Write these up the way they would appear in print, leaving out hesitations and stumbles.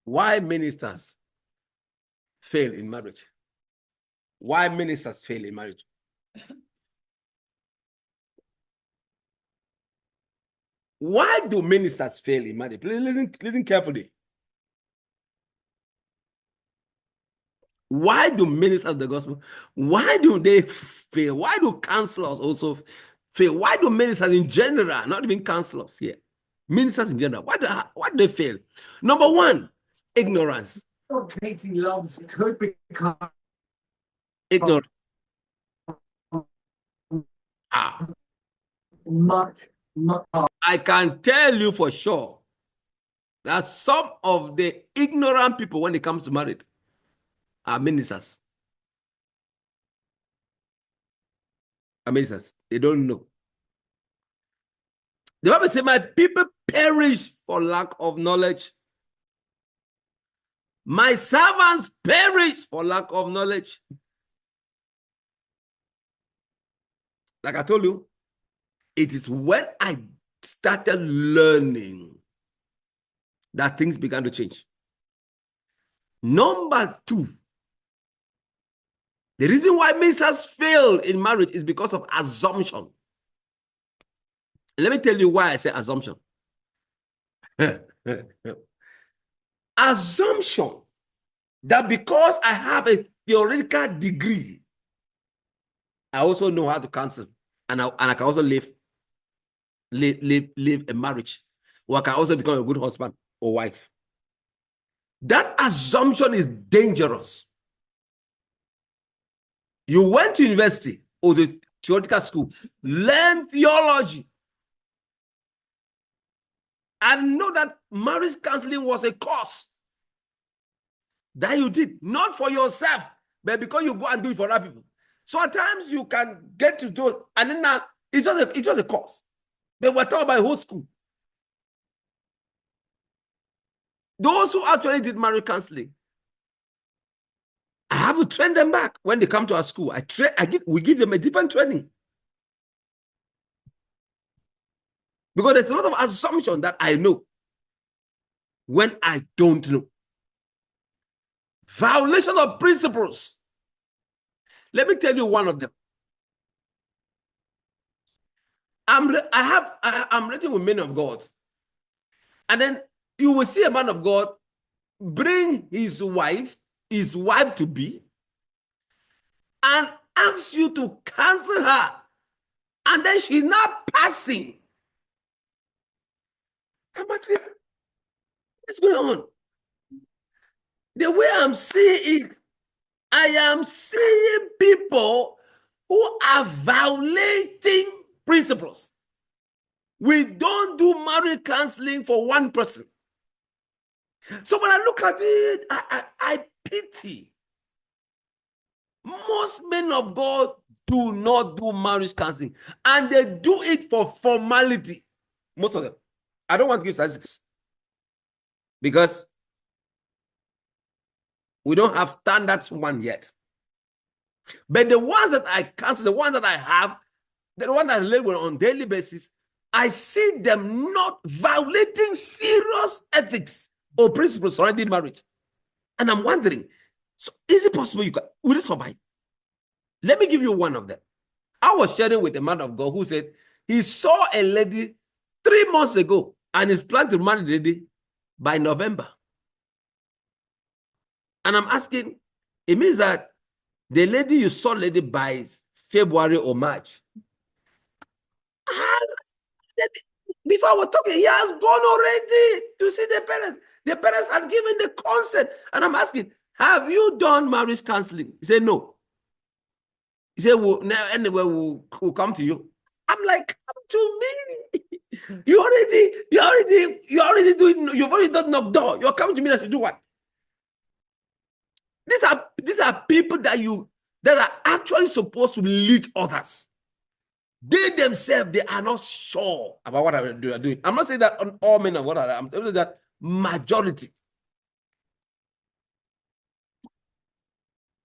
Why ministers fail in marriage? Why ministers fail in marriage? Why do ministers fail in marriage? Please listen carefully. Why do ministers of the gospel, why do they fail? Why do counselors also fail? Why do ministers in general, not even counselors here, ministers in general, why do they fail? Number one, ignorance. Katie loves could become Ignorance. much. I can tell you for sure that some of the ignorant people, when it comes to marriage, are ministers. Ministers. They don't know. The Bible says, my people perish for lack of knowledge. My servants perish for lack of knowledge. Like I told you, it is when I started learning that things began to change. Number two, the reason why ministers fail in marriage is because of assumption. Let me tell you why I say assumption. Assumption that because I have a theoretical degree, I also know how to counsel, and I can also live a marriage, or I can also become a good husband or wife. That assumption is dangerous. You went to university or the theoretical school, learn theology, and know that marriage counseling was a course that you did, not for yourself, but because you go and do it for other people. So at times you can get to do it, and then now it's just a course. They were taught by whole school. Those who actually did marriage counseling, I have to train them back when they come to our school. We give them a different training. Because there's a lot of assumption that I know when I don't know. Violation of principles. Let me tell you one of them. I'm relating with men of God. And then you will see a man of God bring his wife to be, and ask you to cancel her. And then she's not passing. What's going on? The way I'm seeing it, I am seeing people who are violating principles. We don't do marriage counseling for one person. So when I look at it, I pity. Most men of God do not do marriage counseling, and they do it for formality. Most of them. I don't want to give statistics because we don't have standards one yet. But the ones that I counsel, the ones that I have, the ones that I live with on a daily basis, I see them not violating serious ethics or principles surrounding marriage. And I'm wondering, so is it possible will it survive? Let me give you one of them. I was sharing with a man of God who said he saw a lady 3 months ago and is planning to marry the lady by November. And I'm asking, it means that the lady you saw lady by February or March. Before I was talking, he has gone already to see the parents. The parents had given the consent. And I'm asking, have you done marriage counseling? He said, no. He said, well, anyway, we'll come to you. I'm like, come to me. You've already done knock door. You're coming to me to do what? These are people that are actually supposed to lead others. They themselves, they are not sure about what they are doing. I'm not saying that on all men of God. I'm saying that majority.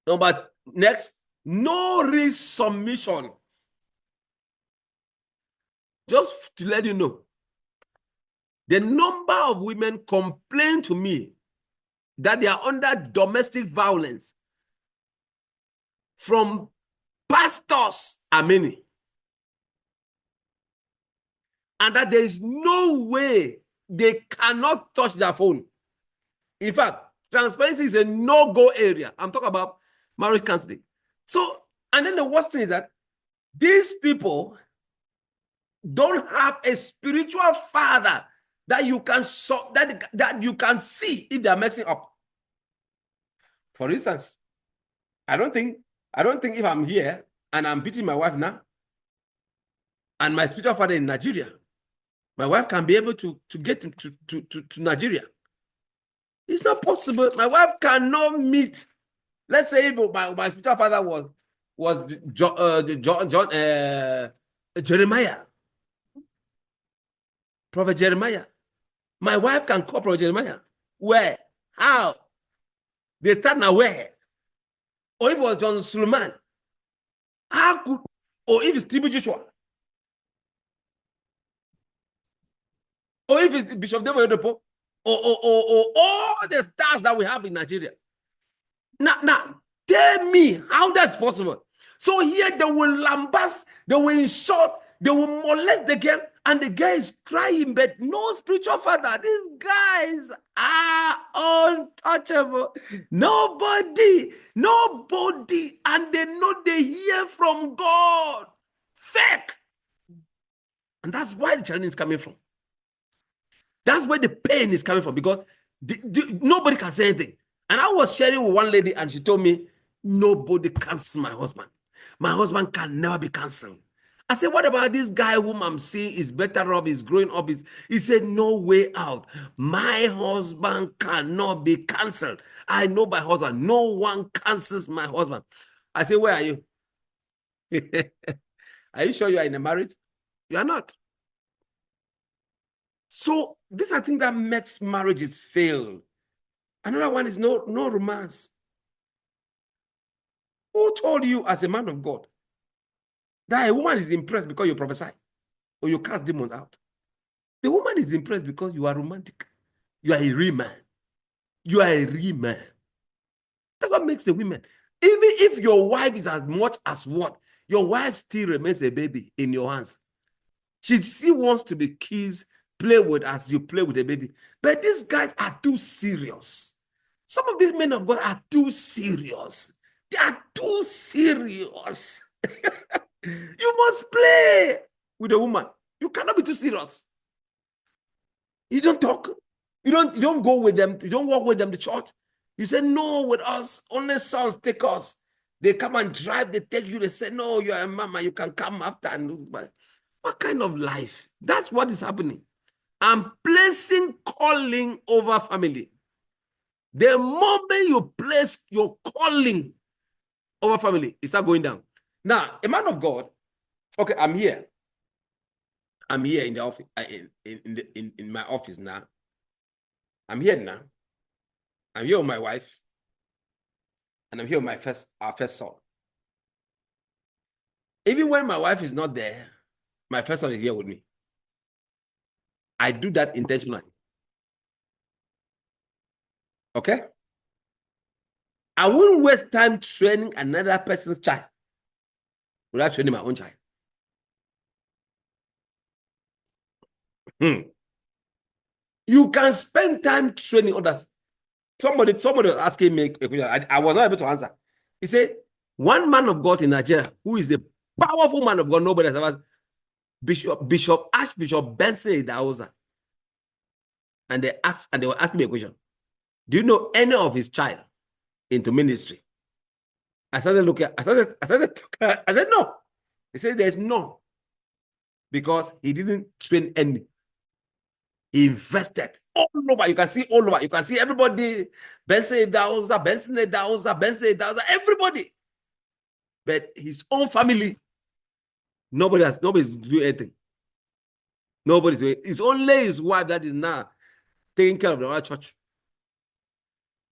No, but next, no resubmission. Just to let you know, the number of women complain to me that they are under domestic violence from pastors are many. And that there is no way they cannot touch their phone. In fact, transparency is a no-go area. I'm talking about marriage counseling. So, and then the worst thing is that these people don't have a spiritual father that you can that you can see if they are messing up. For instance, I don't think if I'm here and I'm beating my wife now, and my spiritual father in Nigeria, my wife can be able to get him to Nigeria. It's not possible. My wife cannot meet. Let's say if my spiritual father was Jeremiah, Prophet Jeremiah. My wife can call Prophet Jeremiah. Where? How? They start now where? Or if it was John Suleiman, how could? Or if it's T.B. Joshua, or if it's Bishop David Oyedepo, or all the stars that we have in Nigeria. Now, tell me how that's possible. So here they will lambast, they will insult, they will molest the girl, and the girl is crying, but no spiritual father. These guys are untouchable. Nobody, and they know they hear from God. Fake. And that's why the challenge is coming from. That's where the pain is coming from, because nobody can say anything. And I was sharing with one lady, and she told me, nobody cancels my husband. My husband can never be cancelled. I said, what about this guy whom I'm seeing is better off, is growing up? He said, no way out. My husband cannot be cancelled. I know my husband. No one cancels my husband. I said, where are you? Are you sure you are in a marriage? You are not. So this, I think, that makes marriages fail. Another one is no romance. Who told you as a man of God that a woman is impressed because you prophesy or you cast demons out? The woman is impressed because you are romantic. You are a real man. You are a real man. That's what makes the women. Even if your wife is as much as what, your wife still remains a baby in your hands. She still wants to be kissed, play with as you play with a baby. But these guys are too serious. Some of these men of God are too serious. They are too serious. You must play with a woman. You cannot be too serious. You don't talk. You don't go with them. You don't walk with them to church. You say, no, with us, only sons take us. They come and drive, they take you, they say, no, you are a mama, you can come after. What kind of life? That's what is happening. I'm placing calling over family. The moment you place your calling over family, it starts going down. Now, a man of God, okay, I'm here. I'm here in the office, in my office now. I'm here now. I'm here with my wife, and I'm here with our first son. Even when my wife is not there, my first son is here with me. I do that intentionally. Okay? I won't waste time training another person's child without training my own child. You can spend time training others. Somebody was asking me a question. I was not able to answer. He said, one man of God in Nigeria who is a powerful man of God, nobody has ever, Archbishop Benson Idahosa. And they were asking me a question. Do you know any of his child into ministry? I started looking. I said no. He said there's none, because he didn't train any. He invested all over. You can see all over. You can see everybody. Benson Idahosa, everybody. But his own family, nobody's doing anything. Nobody's doing it. It's only his wife that is now taking care of the whole church.